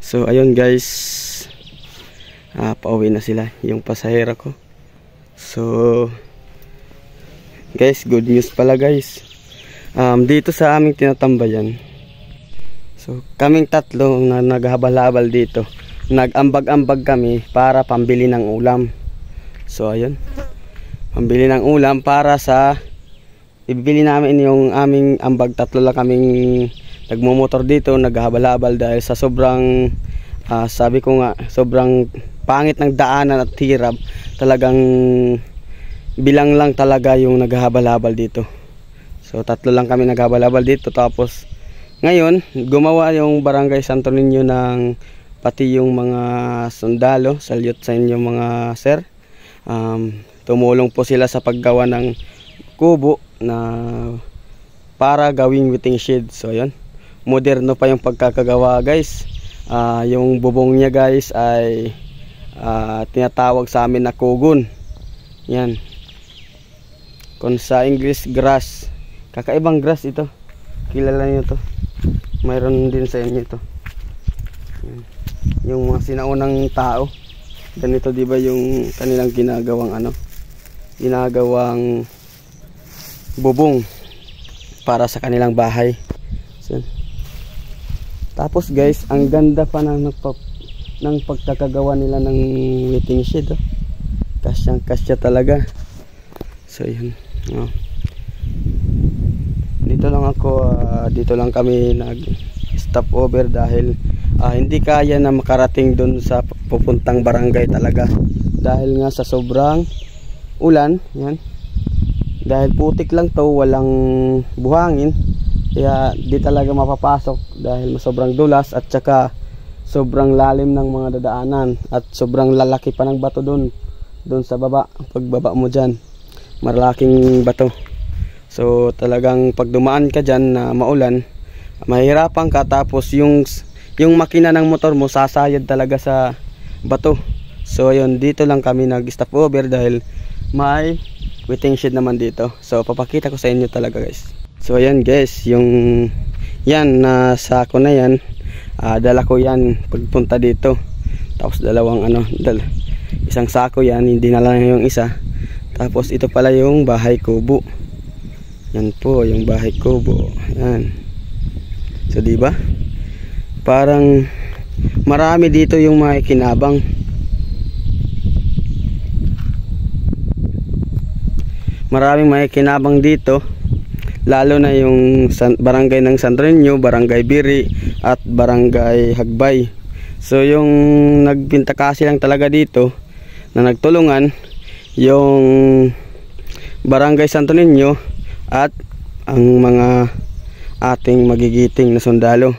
So ayun guys, pauwi na sila yung pasahero ko. So guys, good news pala guys. Dito sa aming tinatambayan, so kaming tatlo na naghabal-habal dito, nag-ambag-ambag kami para pambili ng ulam. So ayun, pambili ng ulam para sa ibibili namin yung aming ambag. Tatlo lang kaming nagmumotor dito, naghabal-habal dahil sa sobrang sabi ko nga, sobrang pangit ng daanan at hirap. Talagang bilang lang talaga yung naghabal-habal dito. So tatlo lang kami naghabal-habal dito. Tapos ngayon gumawa yung Barangay Santo Niño ng pati yung mga sundalo. Salute sa inyo mga sir. Tumulong po sila sa paggawa ng kubo na para gawing waiting shed. So yun, moderno pa yung pagkakagawa guys. Yung bubong niya guys ay tinatawag sa amin na kugon. Yan, kung sa English grass. Kakaibang grass ito, kilala niyo to, mayroon din sa inyo ito. Yan, yung mga sinaunang tao, ganito diba yung kanilang ginagawang bubong para sa kanilang bahay. So, tapos guys, ang ganda pa ng pagkakagawa nila ng waiting shed. Kasyang kasya talaga. So yun, dito lang ako, dito lang kami nag stop over dahil hindi kaya na makarating dun sa pupuntang barangay talaga, dahil nga sa sobrang ulan. Yan, dahil putik lang to, walang buhangin, kaya di talaga mapapasok dahil sobrang dulas at saka sobrang lalim ng mga dadaanan at sobrang lalaki pa ng bato doon sa baba. Pagbaba mo dyan, malaking bato. So talagang pag dumaan ka dyan na maulan, mahirapan ka. Tapos yung makina ng motor mo sasayad talaga sa bato. So ayun, dito lang kami nag stop over dahil may waiting shed naman dito. So papakita ko sa inyo talaga guys. So ayan guys, yung yan na sako na yan, dala ko yan pagpunta dito. Tapos dalawang isang sako yan, hindi na lang yung isa. Tapos ito pala yung bahay kubo. Yan po yung bahay kubo. Yan. So diba, parang marami dito yung makikinabang. Maraming makikinabang dito, lalo na yung barangay ng Santo Niño, Barangay Biri at Barangay Hagbay. So yung nagpintakasi lang talaga dito na nagtulungan, yung Barangay Santo Niño at ang mga ating magigiting na sundalo.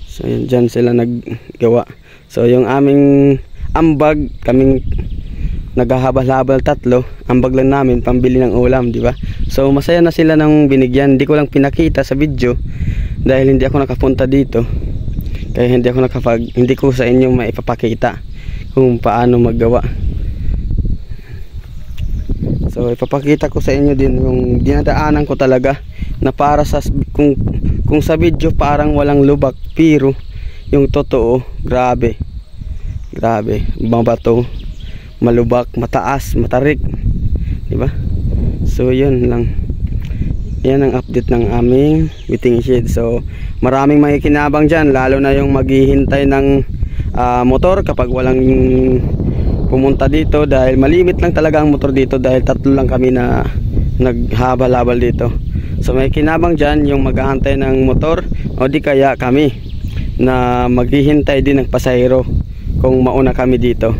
So yun, dyan sila naggawa. So yung aming ambag, kaming naghahabal-habal tatlo, ambag lang namin pambili ng ulam, di ba? So masaya na sila nang binigyan. Hindi ko lang pinakita sa video dahil hindi ako nakapunta dito. Kaya hindi ko sa inyo maipapakita kung paano maggawa. So ipapakita ko sa inyo din yung dinadaanan ko talaga, na para sa kung sa video parang walang lubak, pero yung totoo, grabe. Mabato, malubak, mataas, matarik, di ba? So yun lang. Yan ang update ng aming waiting shed. So maraming makikinabang dyan, lalo na yung maghihintay ng motor kapag walang pumunta dito, dahil malimit lang talaga ang motor dito dahil tatlo lang kami na naghabal-habal dito. So may kinabang dyan yung maghahantay ng motor, o di kaya kami na maghihintay din ng pasahero kung mauna kami dito.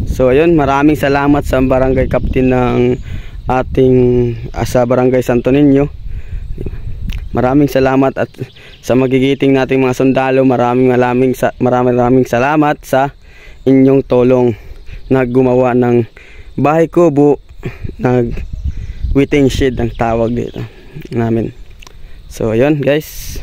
So ayun, maraming salamat sa barangay captain ng ating sa Barangay Santo Niño. Maraming salamat, at sa magigiting nating mga sundalo, maraming salamat sa inyong tulong na gumawa ng bahay kubo, nag waiting shed ang tawag dito namin. So ayun guys.